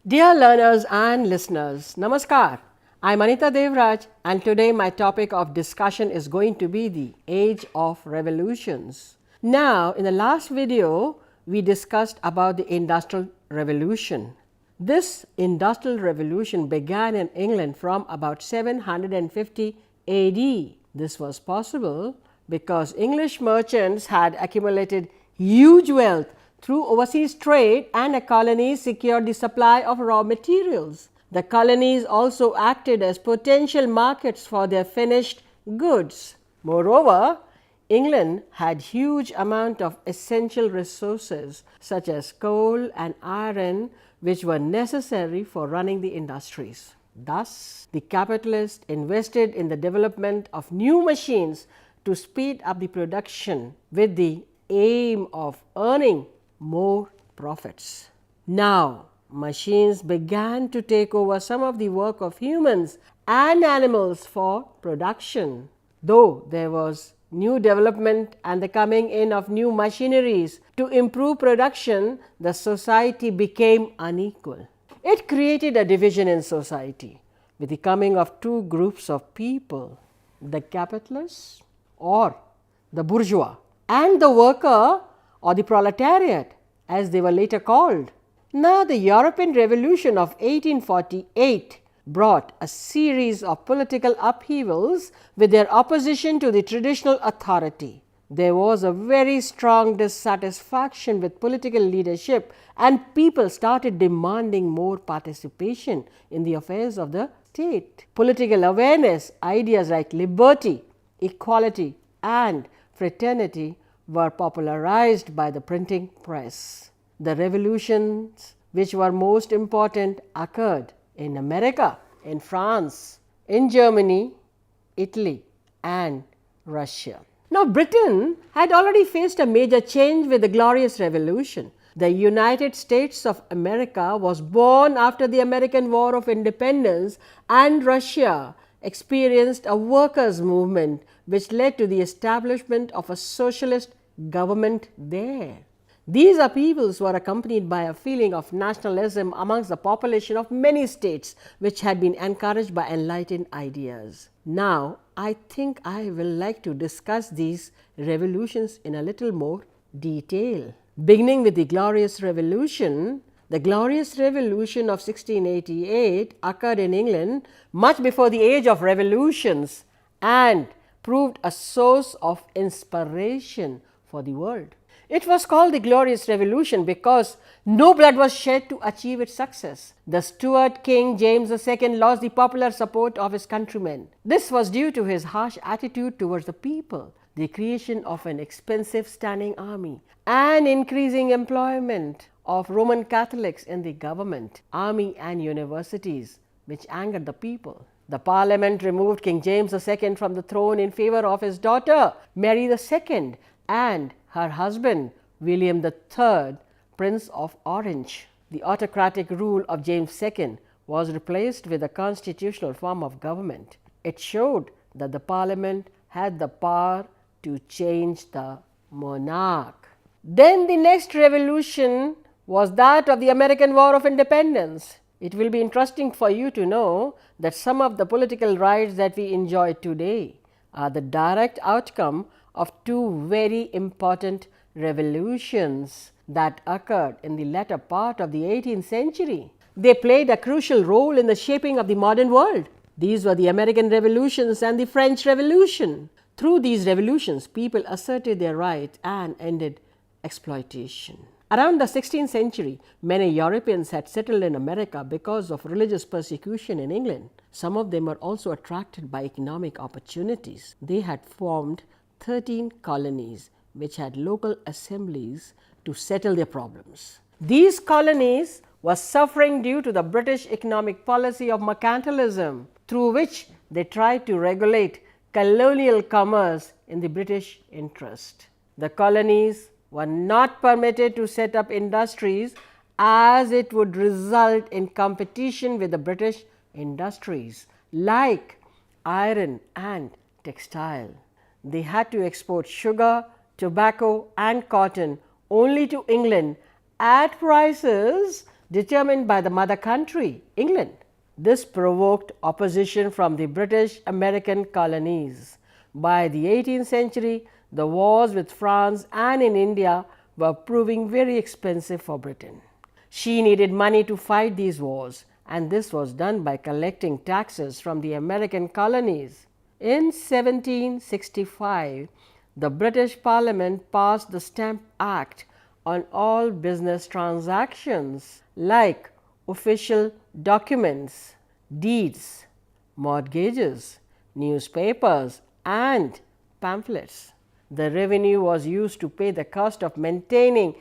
Dear learners and listeners, Namaskar. I'm Anita Devraj, and today my topic of discussion is going to be the age of revolutions. Now, in the last video, we discussed about the Industrial Revolution. This Industrial Revolution began in England from about 750 AD. This was possible because English merchants had accumulated huge wealth through overseas trade, and the colonies secured the supply of raw materials. The colonies also acted as potential markets for their finished goods. Moreover, England had huge amount of essential resources such as coal and iron, which were necessary for running the industries. Thus, the capitalists invested in the development of new machines to speed up the production with the aim of earning more profits. Now, machines began to take over some of the work of humans and animals for production. Though there was new development and the coming in of new machineries to improve production, the society became unequal. It created a division in society with the coming of two groups of people, the capitalists or the bourgeois, and the worker or the proletariat, as they were later called. Now, the European Revolution of 1848 brought a series of political upheavals with their opposition to the traditional authority. There was a very strong dissatisfaction with political leadership, and people started demanding more participation in the affairs of the state. Political awareness, ideas like liberty, equality, and fraternity were popularized by the printing press. The revolutions which were most important occurred in America, in France, in Germany, Italy, and Russia. Now, Britain had already faced a major change with the Glorious Revolution. The United States of America was born after the American War of Independence, and Russia experienced a workers' movement which led to the establishment of a socialist government there. These upheavals were accompanied by a feeling of nationalism amongst the population of many states, which had been encouraged by enlightened ideas. Now, I think I will like to discuss these revolutions in a little more detail. Beginning with the Glorious Revolution, the Glorious Revolution of 1688 occurred in England much before the age of revolutions and proved a source of inspiration for the world. It was called the Glorious Revolution because no blood was shed to achieve its success. The Stuart King James II lost the popular support of his countrymen. This was due to his harsh attitude towards the people, the creation of an expensive standing army, and increasing employment of Roman Catholics in the government, army, and universities, which angered the people. The Parliament removed King James II from the throne in favor of his daughter Mary II and her husband William III, Prince of Orange. The autocratic rule of James II was replaced with a constitutional form of government. It showed that the Parliament had the power to change the monarch. Then the next revolution was that of the American War of Independence. It will be interesting for you to know that some of the political rights that we enjoy today are the direct outcome of two very important revolutions that occurred in the latter part of the 18th century. They played a crucial role in the shaping of the modern world. These were the American Revolutions and the French Revolution. Through these revolutions, people asserted their rights and ended exploitation. Around the 16th century, many Europeans had settled in America because of religious persecution in England. Some of them were also attracted by economic opportunities. They had formed 13 colonies which had local assemblies to settle their problems. These colonies were suffering due to the British economic policy of mercantilism, through which they tried to regulate colonial commerce in the British interest. The colonies were not permitted to set up industries as it would result in competition with the British industries like iron and textile. They had to export sugar, tobacco and cotton only to England at prices determined by the mother country, England. This provoked opposition from the British American colonies. By the 18th century, the wars with France and in India were proving very expensive for Britain. She needed money to fight these wars, and this was done by collecting taxes from the American colonies. In 1765, the British Parliament passed the Stamp Act on all business transactions like official documents, deeds, mortgages, newspapers, and pamphlets. The revenue was used to pay the cost of maintaining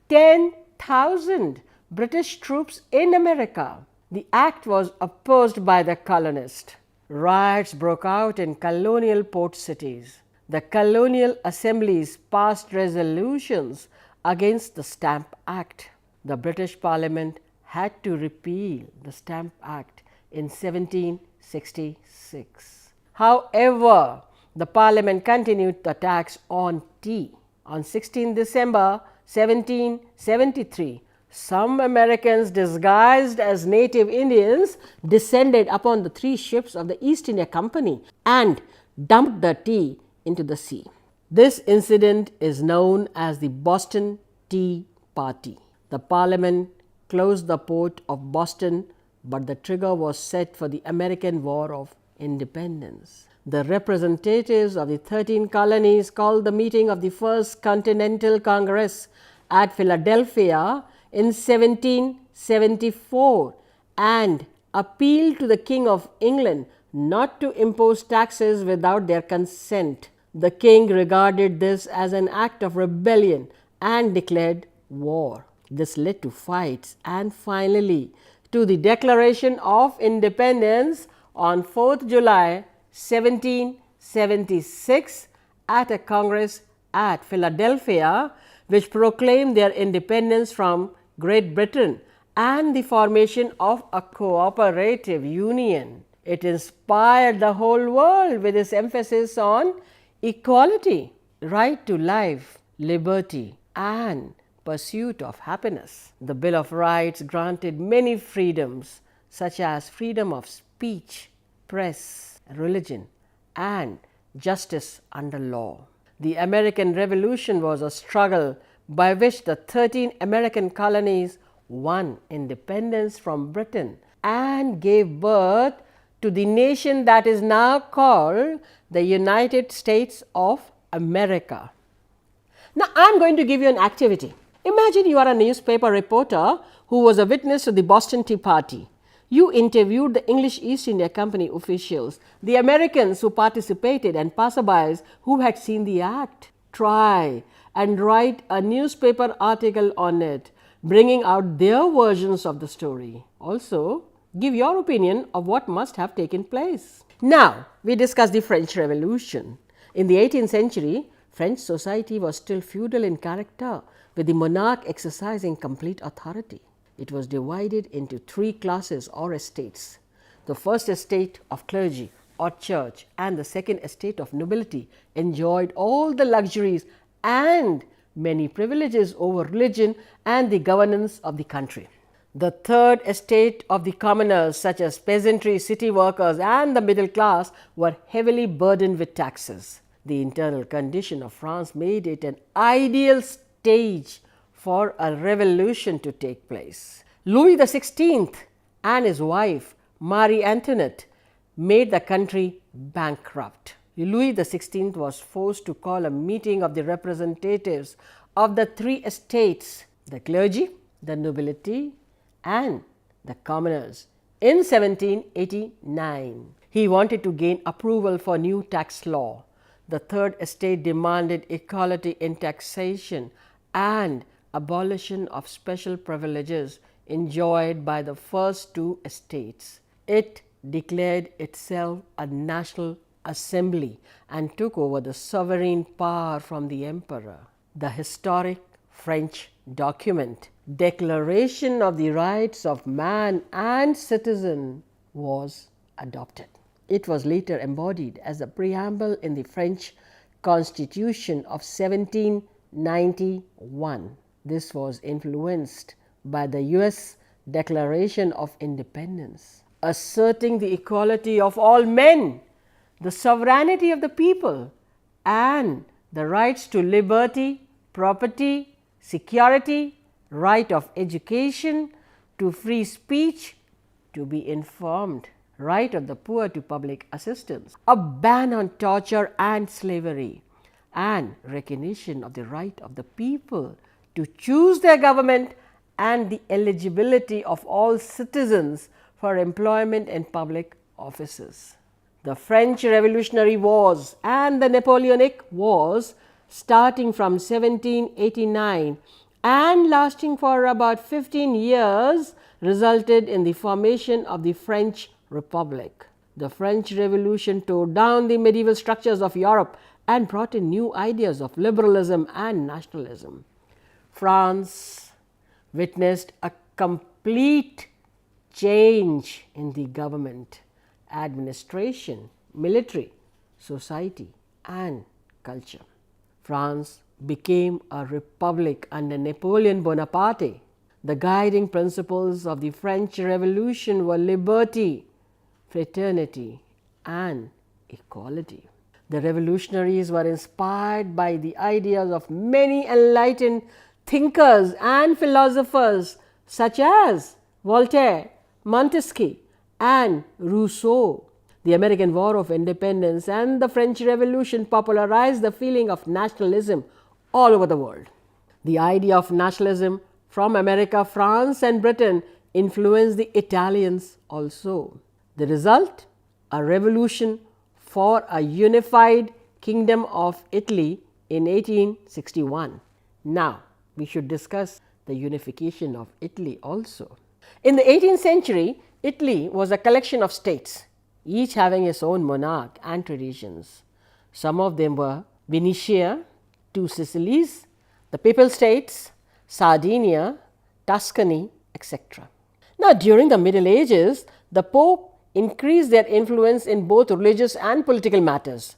10,000 British troops in America. The act was opposed by the colonists. Riots broke out in colonial port cities. The colonial assemblies passed resolutions against the Stamp Act. The British Parliament had to repeal the Stamp Act in 1766. However, the Parliament continued the tax on tea. On 16 December 1773, some Americans disguised as native Indians descended upon the 3 ships of the East India Company and dumped the tea into the sea. This incident is known as the Boston Tea Party. The Parliament closed the port of Boston, but the trigger was set for the American War of Independence. The representatives of the 13 colonies called the meeting of the First Continental Congress at Philadelphia in 1774 and appealed to the King of England not to impose taxes without their consent. The king regarded this as an act of rebellion and declared war. This led to fights and finally to the Declaration of Independence on 4th July 1776 at a congress at Philadelphia, which proclaimed their independence from Great Britain and the formation of a cooperative union. It inspired the whole world with its emphasis on equality, right to life, liberty, and pursuit of happiness. The Bill of Rights granted many freedoms such as freedom of speech, press, religion, and justice under law. The American Revolution was a struggle by which the 13 American colonies won independence from Britain and gave birth to the nation that is now called the United States of America. Now, I am going to give you an activity. Imagine you are a newspaper reporter who was a witness to the Boston Tea Party. You interviewed the English East India Company officials, the Americans who participated, and passerbys who had seen the act. Try and write a newspaper article on it, bringing out their versions of the story. Also, give your opinion of what must have taken place. Now, we discuss the French Revolution. In the 18th century, French society was still feudal in character, with the monarch exercising complete authority. It was divided into 3 classes or estates. The first estate of clergy or church and the second estate of nobility enjoyed all the luxuries and many privileges over religion and the governance of the country. The third estate of the commoners, such as peasantry, city workers, and the middle class, were heavily burdened with taxes. The internal condition of France made it an ideal stage for a revolution to take place. Louis XVI and his wife Marie Antoinette made the country bankrupt. Louis XVI was forced to call a meeting of the representatives of the 3 estates, the clergy, the nobility, and the commoners, in 1789. He wanted to gain approval for new tax law. The third estate demanded equality in taxation and abolition of special privileges enjoyed by the first 2 estates. It declared itself a national assembly and took over the sovereign power from the emperor. The historic French document, Declaration of the Rights of Man and Citizen, was adopted. It was later embodied as a preamble in the French Constitution of 1791. This was influenced by the US Declaration of Independence, asserting the equality of all men, the sovereignty of the people, and the rights to liberty, property, security, right of education, to free speech, to be informed, right of the poor to public assistance, a ban on torture and slavery, and recognition of the right of the people to choose their government and the eligibility of all citizens for employment in public offices. The French Revolutionary Wars and the Napoleonic Wars, starting from 1789 and lasting for about 15 years, resulted in the formation of the French Republic. The French Revolution tore down the medieval structures of Europe and brought in new ideas of liberalism and nationalism. France witnessed a complete change in the government, administration, military, society, and culture. France became a republic under Napoleon Bonaparte. The guiding principles of the French Revolution were liberty, fraternity, and equality. The revolutionaries were inspired by the ideas of many enlightened thinkers and philosophers such as Voltaire, Montesquieu, and Rousseau. The American War of Independence and the French Revolution popularized the feeling of nationalism all over the world. The idea of nationalism from America, France, and Britain influenced the Italians also. The result? A revolution for a unified kingdom of Italy in 1861. Now, we should discuss the unification of Italy also. In the 18th century, Italy was a collection of states, each having its own monarch and traditions. Some of them were Venetia, two Sicilies, the Papal States, Sardinia, Tuscany, etc. Now, during the Middle Ages, the Pope increased their influence in both religious and political matters.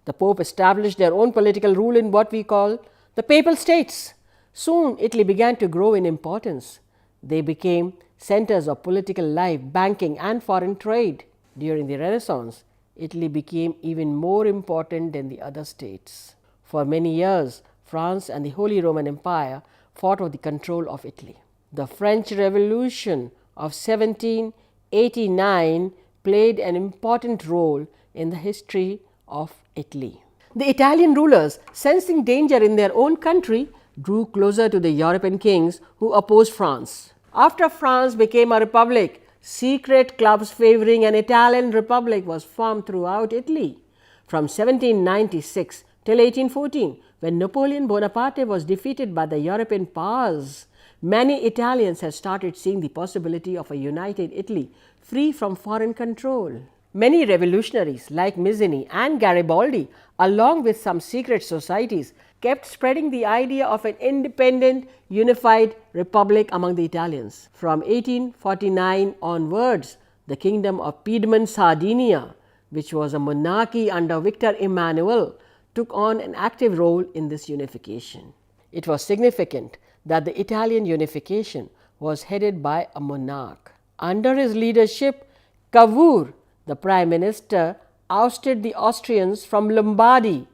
The Pope established their own political rule in what we call the Papal States. Soon, Italy began to grow in importance. They became centers of political life, banking, and foreign trade. During the Renaissance, Italy became even more important than the other states. For many years, France and the Holy Roman Empire fought for the control of Italy. The French Revolution of 1789 played an important role in the history of Italy. The Italian rulers, sensing danger in their own country, drew closer to the European kings who opposed France. After France became a republic, secret clubs favoring an Italian republic was formed throughout Italy. From 1796 till 1814, when Napoleon Bonaparte was defeated by the European powers, many Italians had started seeing the possibility of a united Italy free from foreign control. Many revolutionaries like Mazzini and Garibaldi, along with some secret societies, kept spreading the idea of an independent, unified republic among the Italians. From 1849 onwards, the Kingdom of Piedmont Sardinia, which was a monarchy under Victor Emmanuel, took on an active role in this unification. It was significant that the Italian unification was headed by a monarch. Under his leadership, Cavour, the Prime Minister, ousted the Austrians from Lombardy,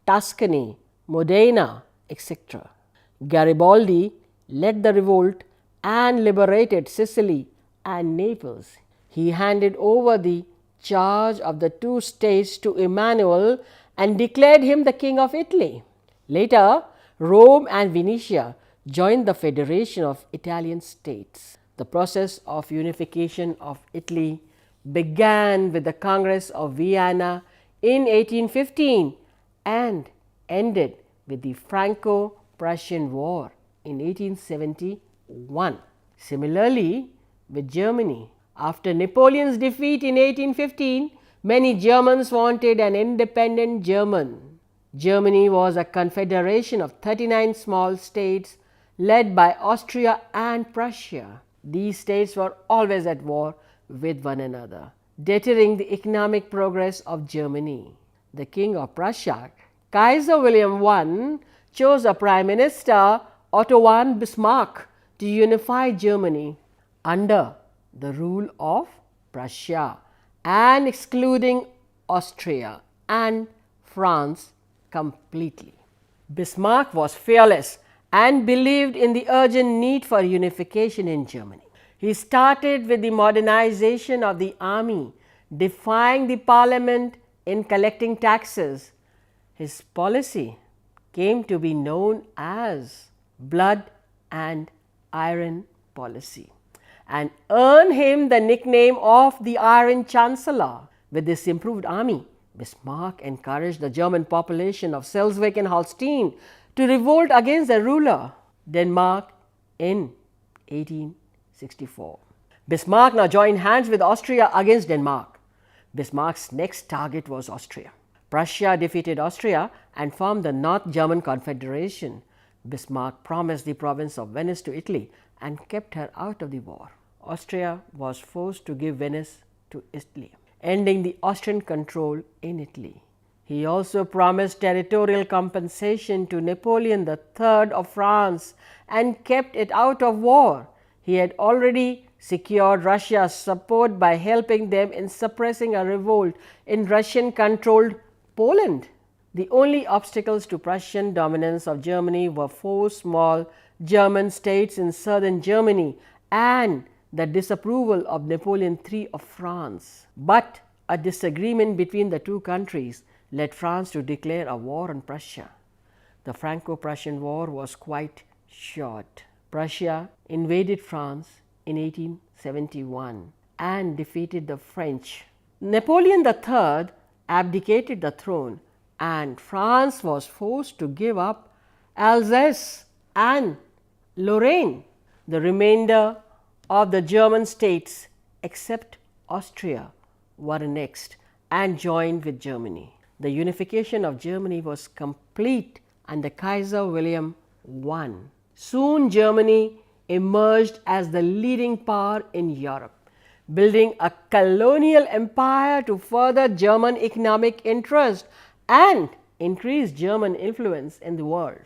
Tuscany, Modena, etc. Garibaldi led the revolt and liberated Sicily and Naples. He handed over the charge of the two states to Emmanuel and declared him the King of Italy. Later, Rome and Venetia joined the Federation of Italian States. The process of unification of Italy began with the Congress of Vienna in 1815 and ended with the Franco-Prussian War in 1871. Similarly, with Germany, after Napoleon's defeat in 1815, many Germans wanted an independent Germany was a confederation of 39 small states led by Austria and Prussia. These states were always at war with one another, deterring the economic progress of Germany. The King of Prussia, Kaiser William I, chose a Prime Minister, Otto von Bismarck, to unify Germany. under the rule of Prussia and excluding Austria and France completely. Bismarck was fearless and believed in the urgent need for unification in Germany. He started with the modernization of the army, defying the parliament in collecting taxes. His policy came to be known as blood and iron policy and earned him the nickname of the Iron Chancellor. With this improved army, Bismarck encouraged the German population of Schleswig and Holstein to revolt against their ruler, Denmark, in 1864. Bismarck now joined hands with Austria against Denmark. Bismarck's next target was Austria. Prussia defeated Austria and formed the North German Confederation. Bismarck promised the province of Venice to Italy and kept her out of the war. Austria was forced to give Venice to Italy, ending the Austrian control in Italy. He also promised territorial compensation to Napoleon III of France and kept it out of war. He had already secured Russia's support by helping them in suppressing a revolt in Russian-controlled Poland. The only obstacles to Prussian dominance of Germany were 4 small German states in southern Germany and the disapproval of Napoleon III of France. But a disagreement between the two countries led France to declare a war on Prussia. The Franco-Prussian War was quite short. Prussia invaded France in 1871 and defeated the French. Napoleon III abdicated the throne and France was forced to give up Alsace and Lorraine. The remainder of the German states, except Austria, were annexed and joined with Germany. The unification of Germany was complete under Kaiser William I. Soon Germany emerged as the leading power in Europe, building a colonial empire to further German economic interest and increase German influence in the world.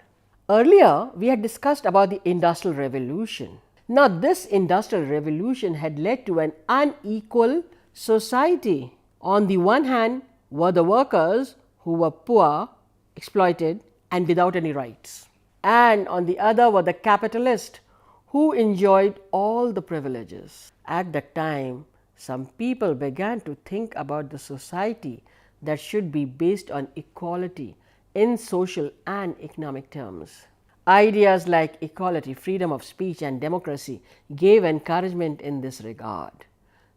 Earlier, we had discussed about the Industrial Revolution. Now, this Industrial Revolution had led to an unequal society. On the one hand were the workers who were poor, exploited and without any rights. And on the other were the capitalists who enjoyed all the privileges. At that time, some people began to think about the society that should be based on equality in social and economic terms. Ideas like equality, freedom of speech and democracy gave encouragement in this regard.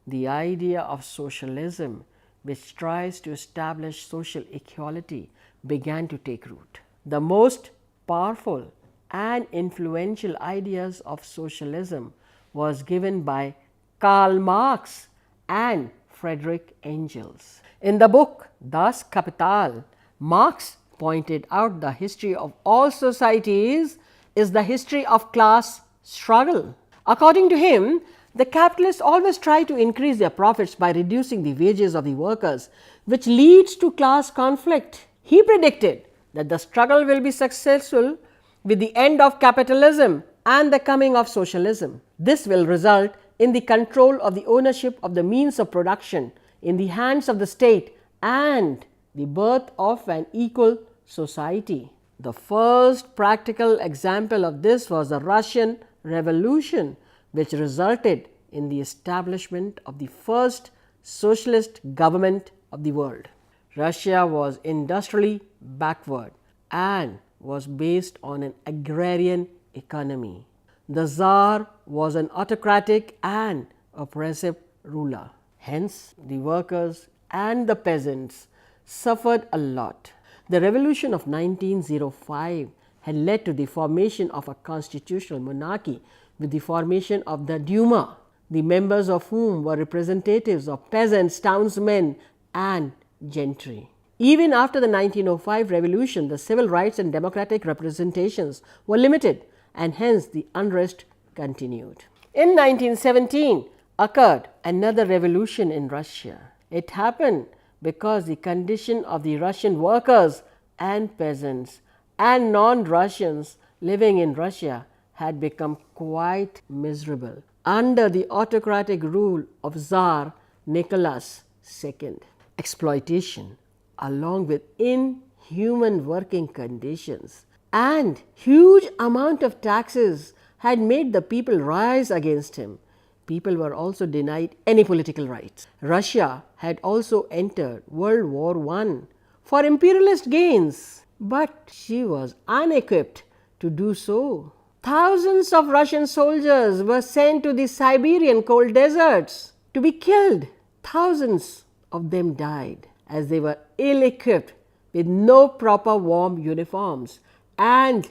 The idea of socialism, which tries to establish social equality, began to take root. The most powerful and influential ideas of socialism was given by Karl Marx and Friedrich Engels. In the book Das Kapital, Marx pointed out the history of all societies is the history of class struggle. According to him, the capitalists always try to increase their profits by reducing the wages of the workers, which leads to class conflict. He predicted that the struggle will be successful with the end of capitalism and the coming of socialism. This will result in the control of the ownership of the means of production in the hands of the state and the birth of an equal society. The first practical example of this was the Russian Revolution, which resulted in the establishment of the first socialist government of the world. Russia was industrially backward and was based on an agrarian economy. The Tsar was an autocratic and oppressive ruler. Hence, the workers and the peasants suffered a lot. The revolution of 1905 had led to the formation of a constitutional monarchy with the formation of the Duma, the members of whom were representatives of peasants, townsmen and gentry. Even after the 1905 revolution, the civil rights and democratic representations were limited and hence the unrest continued. In 1917 occurred another revolution in Russia. It happened because the condition of the Russian workers and peasants and non-Russians living in Russia had become quite miserable. under the autocratic rule of Tsar Nicholas II. Exploitation, along with inhuman working conditions and huge amount of taxes, had made the people rise against him. People were also denied any political rights. Russia had also entered World War I for imperialist gains, but she was unequipped to do so. Thousands of Russian soldiers were sent to the Siberian cold deserts to be killed. Thousands of them died as they were ill equipped with no proper warm uniforms and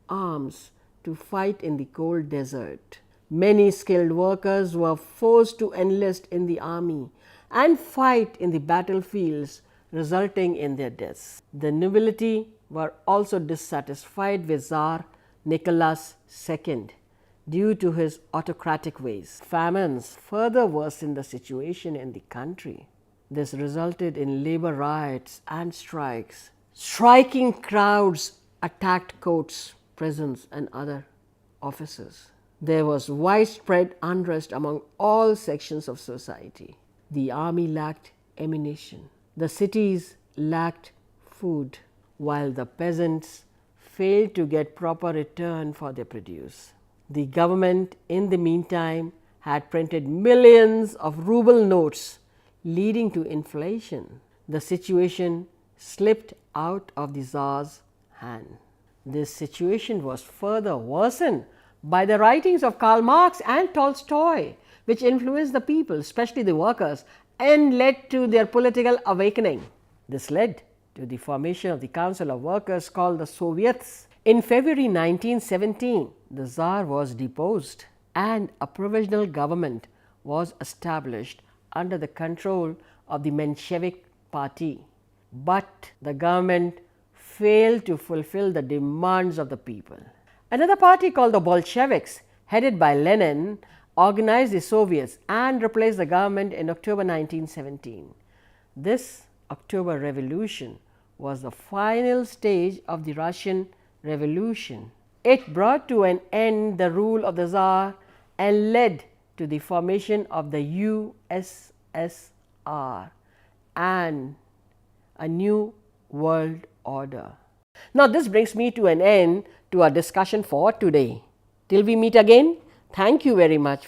arms to fight in the cold desert. Many skilled workers were forced to enlist in the army and fight in the battlefields, resulting in their deaths. The nobility were also dissatisfied with Tsar Nicholas II due to his autocratic ways. Famines further worsened the situation in the country. This resulted in labor riots and strikes. Striking crowds attacked courts, prisons, and other offices. There was widespread unrest among all sections of society. The army lacked ammunition. The cities lacked food, while the peasants failed to get proper return for their produce. The government, in the meantime, had printed millions of ruble notes, leading to inflation. The situation slipped out of the Tsar's hand. This situation was further worsened by the writings of Karl Marx and Tolstoy, which influenced the people, especially the workers, and led to their political awakening. This led to the formation of the Council of Workers called the Soviets. In February 1917, the Tsar was deposed and a provisional government was established under the control of the Menshevik Party. But the government failed to fulfill the demands of the people. Another party called the Bolsheviks, headed by Lenin, organized the Soviets and replaced the government in October 1917. This October Revolution was the final stage of the Russian Revolution. It brought to an end the rule of the Tsar and led to the formation of the USSR and a new world order. Now, this brings me to an end to our discussion for today. Till we meet again, thank you very much.